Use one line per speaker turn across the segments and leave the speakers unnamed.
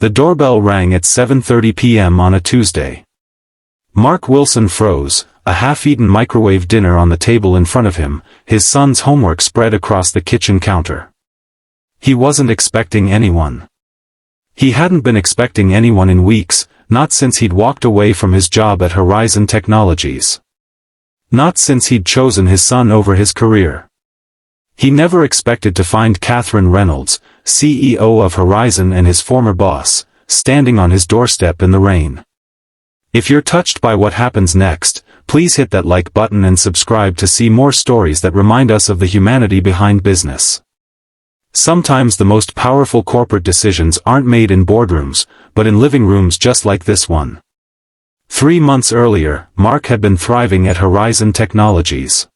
The doorbell rang at 7:30 p.m. on a Tuesday. Mark Wilson froze, a half-eaten microwave dinner on the table in front of him, his son's homework spread across the kitchen counter. He wasn't expecting anyone. He hadn't been expecting anyone in weeks, not since he'd walked away from his job at Horizon Technologies. Not since he'd chosen his son over his career. He never expected to find Katherine Reynolds, CEO of Horizon and his former boss, standing on his doorstep in the rain. If you're touched by what happens next, please hit that like button and subscribe to see more stories that remind us of the humanity behind business. Sometimes the most powerful corporate decisions aren't made in boardrooms, but in living rooms just like this one. 3 months earlier, Mark had been thriving at Horizon Technologies.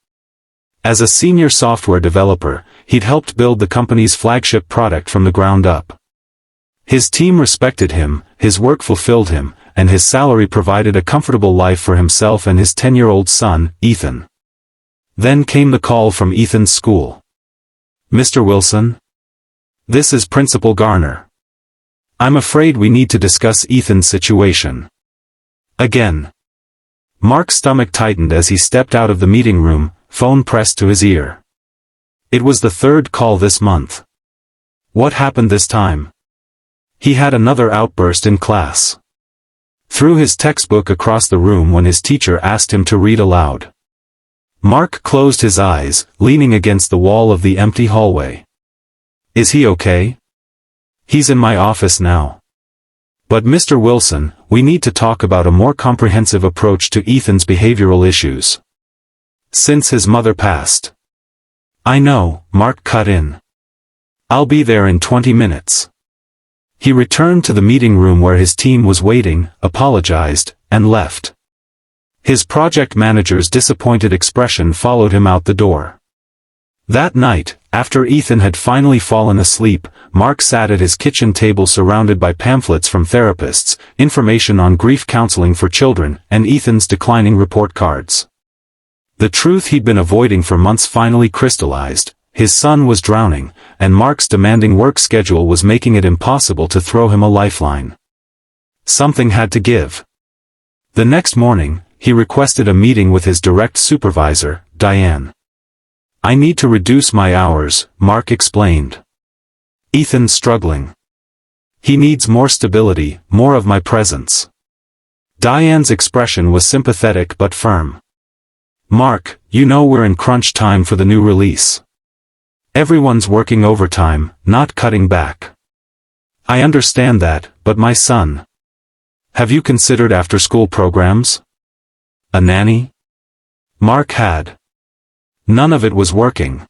As a senior software developer, he'd helped build the company's flagship product from the ground up. His team respected him, his work fulfilled him, and his salary provided a comfortable life for himself and his 10-year-old son, Ethan. Then came the call from Ethan's school. "Mr. Wilson? This is Principal Garner. I'm afraid we need to discuss Ethan's situation." Again. Mark's stomach tightened as he stepped out of the meeting room, phone pressed to his ear. It was the 3rd call this month. What happened this time? He had another outburst in class. Threw his textbook across the room when his teacher asked him to read aloud. Mark closed his eyes, leaning against the wall of the empty hallway. "Is he okay? He's in my office now. But Mr. Wilson, we need to talk about a more comprehensive approach to Ethan's behavioral issues. Since his mother passed." "I know," Mark cut in. "I'll be there in 20 minutes. He returned to the meeting room where his team was waiting, apologized, and left. His project manager's disappointed expression followed him out the door. That night, after Ethan had finally fallen asleep, Mark sat at his kitchen table surrounded by pamphlets from therapists, information on grief counseling for children, and Ethan's declining report cards. The truth he'd been avoiding for months finally crystallized. His son was drowning, and Mark's demanding work schedule was making it impossible to throw him a lifeline. Something had to give. The next morning, he requested a meeting with his direct supervisor, Diane. "I need to reduce my hours," Mark explained. "Ethan's struggling. He needs more stability, more of my presence." Diane's expression was sympathetic but firm. "Mark, you know we're in crunch time for the new release. Everyone's working overtime, not cutting back. I understand that, but my son. Have you considered after-school programs? A nanny?" Mark had. None of it was working.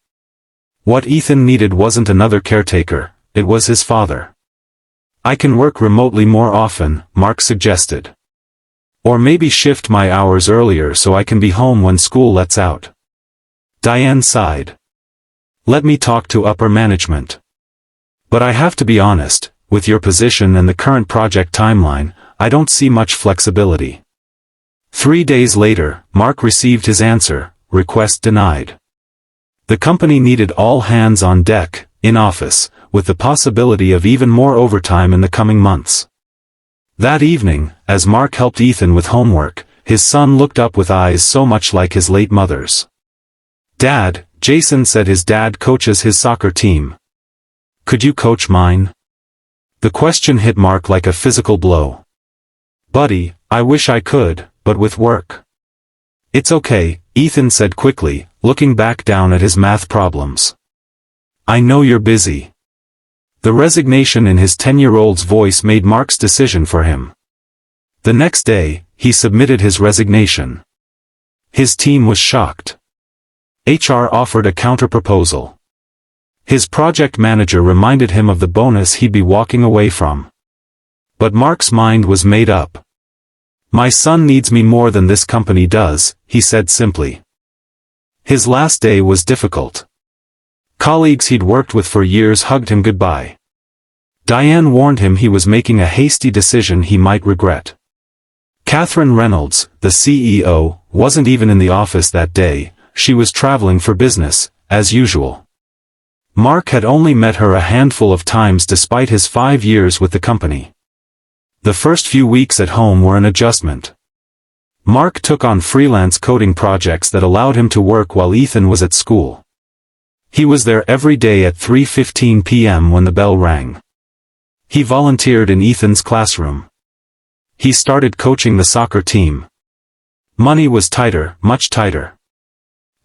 What Ethan needed wasn't another caretaker, it was his father. "I can work remotely more often," Mark suggested. "Or maybe shift my hours earlier so I can be home when school lets out." Diane sighed. "Let me talk to upper management. But I have to be honest, with your position and the current project timeline, I don't see much flexibility." 3 days later, Mark received his answer, request denied. The company needed all hands on deck, in office, with the possibility of even more overtime in the coming months. That evening, as Mark helped Ethan with homework, his son looked up with eyes so much like his late mother's. "Dad," Jason said, his dad coaches his soccer team. "Could you coach mine?" The question hit Mark like a physical blow. "Buddy, I wish I could, but with work." "It's okay," Ethan said quickly, looking back down at his math problems. "I know you're busy." The resignation in his 10-year-old's voice made Mark's decision for him. The next day, he submitted his resignation. His team was shocked. HR offered a counter-proposal. His project manager reminded him of the bonus he'd be walking away from. But Mark's mind was made up. "My son needs me more than this company does," he said simply. His last day was difficult. Colleagues he'd worked with for years hugged him goodbye. Diane warned him he was making a hasty decision he might regret. Katherine Reynolds, the CEO, wasn't even in the office that day. She was traveling for business, as usual. Mark had only met her a handful of times despite his 5 years with the company. The first few weeks at home were an adjustment. Mark took on freelance coding projects that allowed him to work while Ethan was at school. He was there every day at 3:15 p.m. when the bell rang. He volunteered in Ethan's classroom. He started coaching the soccer team. Money was tighter, much tighter.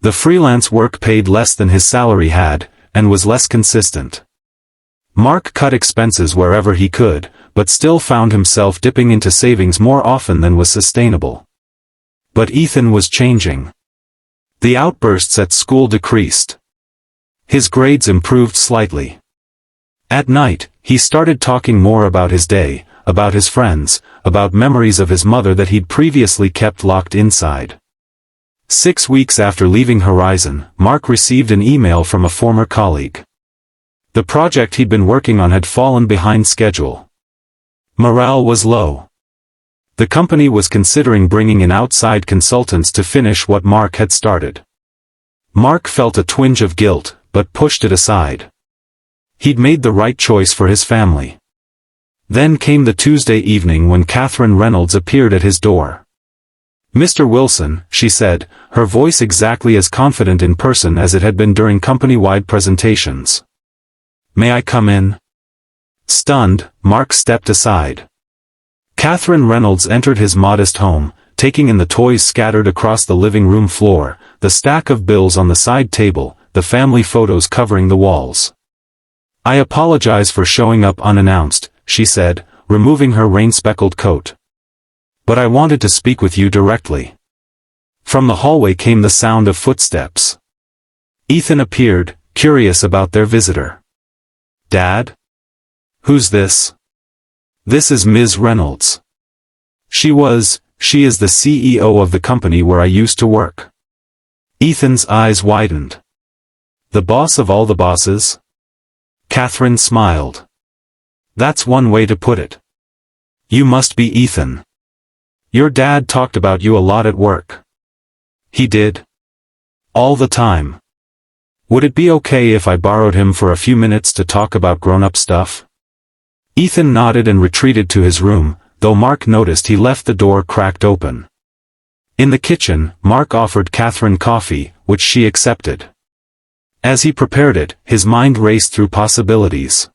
The freelance work paid less than his salary had, and was less consistent. Mark cut expenses wherever he could, but still found himself dipping into savings more often than was sustainable. But Ethan was changing. The outbursts at school decreased. His grades improved slightly. At night, he started talking more about his day, about his friends, about memories of his mother that he'd previously kept locked inside. 6 weeks after leaving Horizon, Mark received an email from a former colleague. The project he'd been working on had fallen behind schedule. Morale was low. The company was considering bringing in outside consultants to finish what Mark had started. Mark felt a twinge of guilt, but pushed it aside. He'd made the right choice for his family. Then came the Tuesday evening when Katherine Reynolds appeared at his door. "Mr. Wilson," she said, her voice exactly as confident in person as it had been during company-wide presentations. "May I come in?" Stunned, Mark stepped aside. Katherine Reynolds entered his modest home, taking in the toys scattered across the living room floor, the stack of bills on the side table, the family photos covering the walls. "I apologize for showing up unannounced," she said, removing her rain-speckled coat. "But I wanted to speak with you directly." From the hallway came the sound of footsteps. Ethan appeared, curious about their visitor. "Dad? Who's this?" "This is Ms. Reynolds. She is the CEO of the company where I used to work." Ethan's eyes widened. "The boss of all the bosses?" Katherine smiled. "That's one way to put it. You must be Ethan. Your dad talked about you a lot at work." "He did? All the time? Would it be okay if I borrowed him for a few minutes to talk about grown-up stuff?" Ethan nodded and retreated to his room, though Mark noticed he left the door cracked open. In the kitchen, Mark offered Katherine coffee, which she accepted. As he prepared it, his mind raced through possibilities.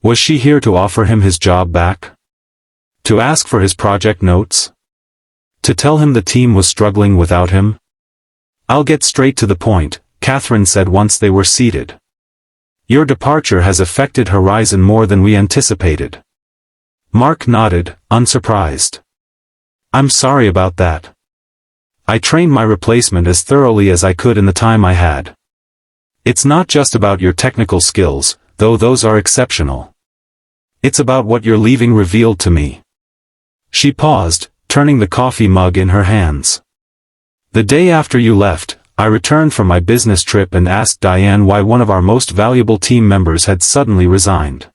Was she here to offer him his job back? To ask for his project notes? To tell him the team was struggling without him? "I'll get straight to the point," Katherine said once they were seated. "Your departure has affected Horizon more than we anticipated." Mark nodded, unsurprised. "I'm sorry about that. I trained my replacement as thoroughly as I could in the time I had. It's not just about your technical skills, though those are exceptional. It's about what you're leaving revealed to me." She paused, turning the coffee mug in her hands. "The day after you left, I returned from my business trip and asked Diane why one of our most valuable team members had suddenly resigned.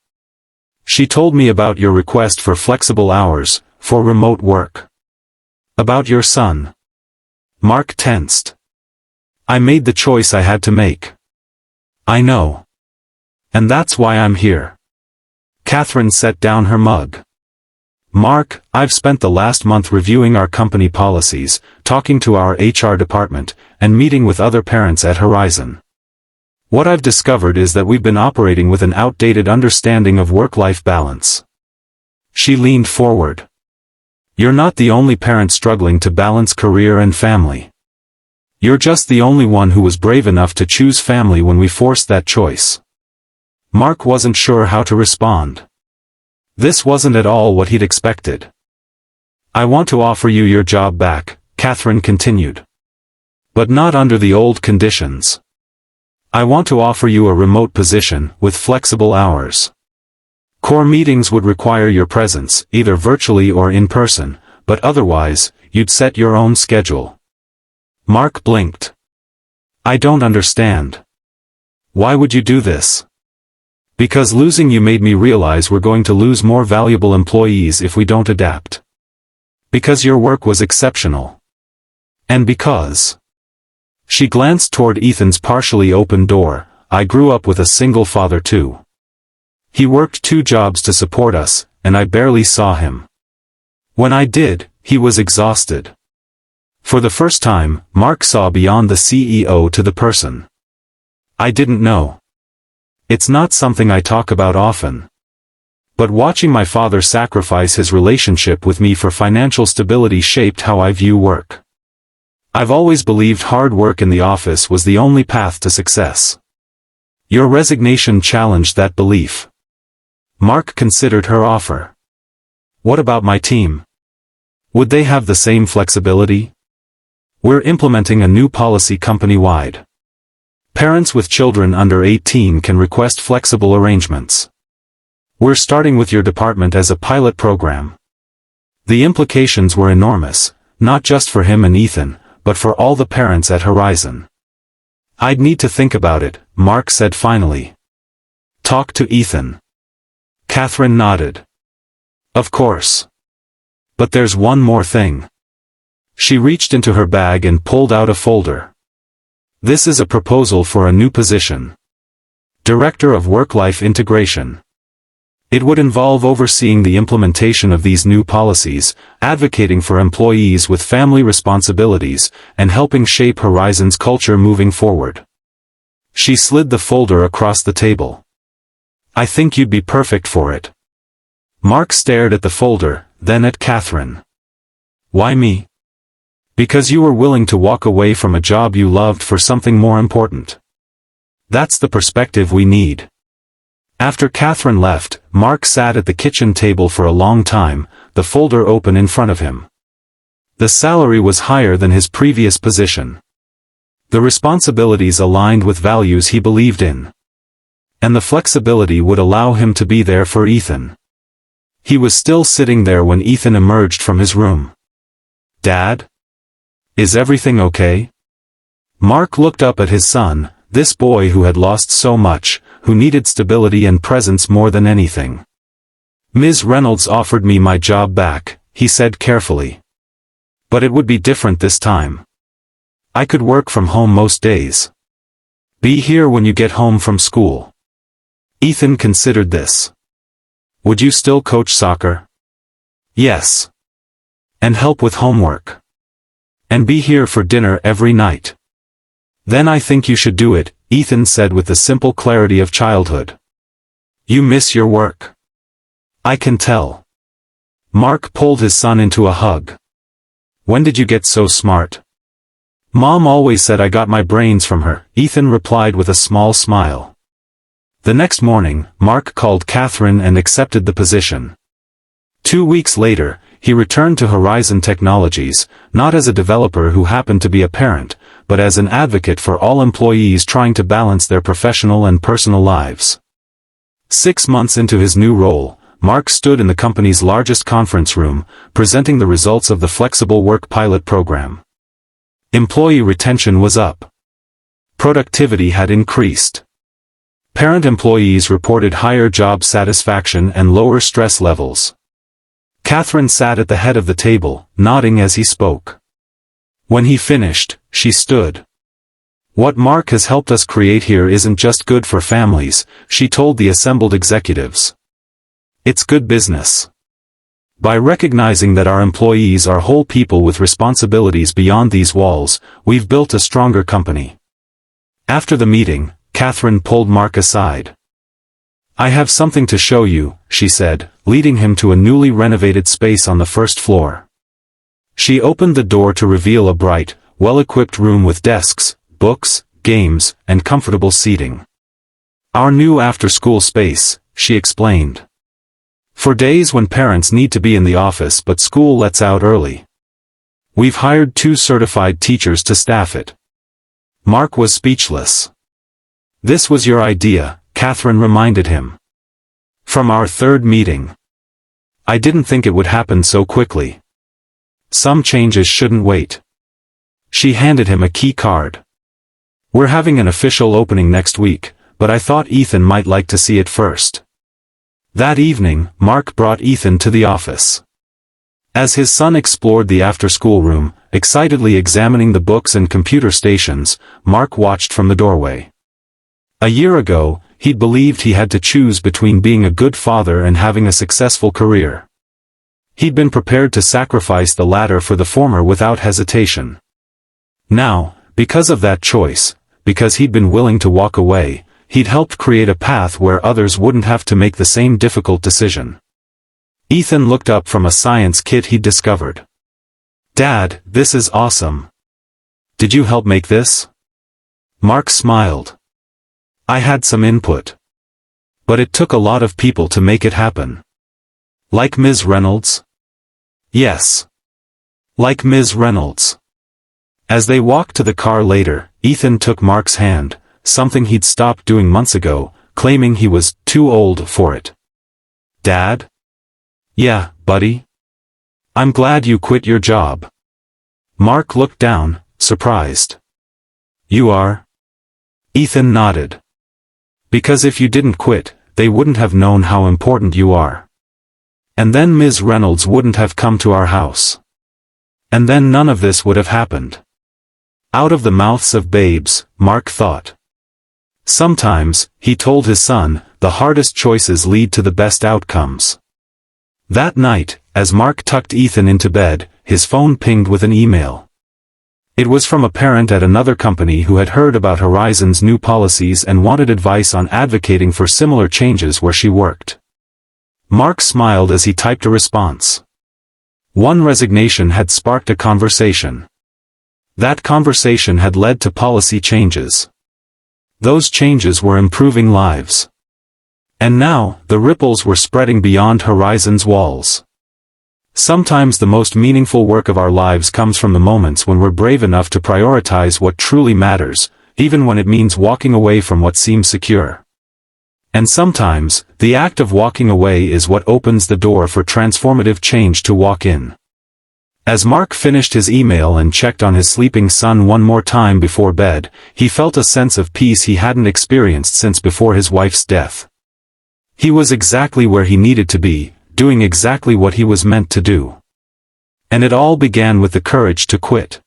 She told me about your request for flexible hours, for remote work. About your son." Mark tensed. "I made the choice I had to make. I know. And that's why I'm here." Katherine set down her mug. "Mark, I've spent the last month reviewing our company policies, talking to our HR department, and meeting with other parents at Horizon. What I've discovered is that we've been operating with an outdated understanding of work-life balance." She leaned forward. "You're not the only parent struggling to balance career and family. You're just the only one who was brave enough to choose family when we forced that choice." Mark wasn't sure how to respond. This wasn't at all what he'd expected. "I want to offer you your job back," Katherine continued. "But not under the old conditions. I want to offer you a remote position, with flexible hours. Core meetings would require your presence, either virtually or in person, but otherwise, you'd set your own schedule." Mark blinked. "I don't understand. Why would you do this?" "Because losing you made me realize we're going to lose more valuable employees if we don't adapt. Because your work was exceptional. And because..." She glanced toward Ethan's partially open door. "I grew up with a single father too. He worked 2 jobs to support us, and I barely saw him. When I did, he was exhausted. For the first time, Mark saw beyond the CEO to the person. I didn't know. It's not something I talk about often. But watching my father sacrifice his relationship with me for financial stability shaped how I view work. I've always believed hard work in the office was the only path to success. Your resignation challenged that belief. Mark considered her offer. What about my team? Would they have the same flexibility? We're implementing a new policy company-wide. Parents with children under 18 can request flexible arrangements. We're starting with your department as a pilot program. The implications were enormous, not just for him and Ethan, but for all the parents at Horizon. I'd need to think about it, Mark said finally. Talk to Ethan. Katherine nodded. Of course. But there's one more thing. She reached into her bag and pulled out a folder. This is a proposal for a new position. Director of Work-Life Integration. It would involve overseeing the implementation of these new policies, advocating for employees with family responsibilities, and helping shape Horizon's culture moving forward. She slid the folder across the table. I think you'd be perfect for it. Mark stared at the folder, then at Katherine. Why me? Because you were willing to walk away from a job you loved for something more important. That's the perspective we need. After Katherine left, Mark sat at the kitchen table for a long time, the folder open in front of him. The salary was higher than his previous position. The responsibilities aligned with values he believed in. And the flexibility would allow him to be there for Ethan. He was still sitting there when Ethan emerged from his room. Dad? Is everything okay? Mark looked up at his son, this boy who had lost so much, who needed stability and presence more than anything. Ms. Reynolds offered me my job back, he said carefully. But it would be different this time. I could work from home most days. Be here when you get home from school. Ethan considered this. Would you still coach soccer? Yes. And help with homework. And be here for dinner every night. Then I think you should do it, Ethan said with the simple clarity of childhood. You miss your work. I can tell. Mark pulled his son into a hug. When did you get so smart? Mom always said I got my brains from her, Ethan replied with a small smile. The next morning, Mark called Katherine and accepted the position. 2 weeks later, he returned to Horizon Technologies, not as a developer who happened to be a parent, but as an advocate for all employees trying to balance their professional and personal lives. 6 months into his new role, Mark stood in the company's largest conference room, presenting the results of the flexible work pilot program. Employee retention was up. Productivity had increased. Parent employees reported higher job satisfaction and lower stress levels. Katherine sat at the head of the table, nodding as he spoke. When he finished, she stood. What Mark has helped us create here isn't just good for families, she told the assembled executives. It's good business. By recognizing that our employees are whole people with responsibilities beyond these walls, we've built a stronger company. After the meeting, Katherine pulled Mark aside. I have something to show you, she said, leading him to a newly renovated space on the first floor. She opened the door to reveal a bright, well-equipped room with desks, books, games, and comfortable seating. Our new after-school space, she explained. For days when parents need to be in the office but school lets out early. We've hired 2 certified teachers to staff it. Mark was speechless. This was your idea, Katherine reminded him. From our 3rd meeting. I didn't think it would happen so quickly. Some changes shouldn't wait. She handed him a key card. We're having an official opening next week, but I thought Ethan might like to see it first. That evening, Mark brought Ethan to the office. As his son explored the after-school room, excitedly examining the books and computer stations, Mark watched from the doorway. A year ago, he'd believed he had to choose between being a good father and having a successful career. He'd been prepared to sacrifice the latter for the former without hesitation. Now, because of that choice, because he'd been willing to walk away, he'd helped create a path where others wouldn't have to make the same difficult decision. Ethan looked up from a science kit he'd discovered. "Dad, this is awesome. Did you help make this?" Mark smiled. "I had some input. But it took a lot of people to make it happen." "Like Ms. Reynolds?" "Yes. Like Ms. Reynolds." As they walked to the car later, Ethan took Mark's hand, something he'd stopped doing months ago, claiming he was too old for it. "Dad?" "Yeah, buddy? I'm glad you quit your job." Mark looked down, surprised. "You are?" Ethan nodded. "Because if you didn't quit, they wouldn't have known how important you are. And then Ms. Reynolds wouldn't have come to our house. And then none of this would have happened." Out of the mouths of babes, Mark thought. Sometimes, he told his son, the hardest choices lead to the best outcomes. That night, as Mark tucked Ethan into bed, his phone pinged with an email. It was from a parent at another company who had heard about Horizon's new policies and wanted advice on advocating for similar changes where she worked. Mark smiled as he typed a response. One resignation had sparked a conversation. That conversation had led to policy changes. Those changes were improving lives. And now, the ripples were spreading beyond Horizon's walls. Sometimes the most meaningful work of our lives comes from the moments when we're brave enough to prioritize what truly matters, even when it means walking away from what seems secure. And sometimes, the act of walking away is what opens the door for transformative change to walk in. As Mark finished his email and checked on his sleeping son one more time before bed, he felt a sense of peace he hadn't experienced since before his wife's death. He was exactly where he needed to be, doing exactly what he was meant to do. And it all began with the courage to quit.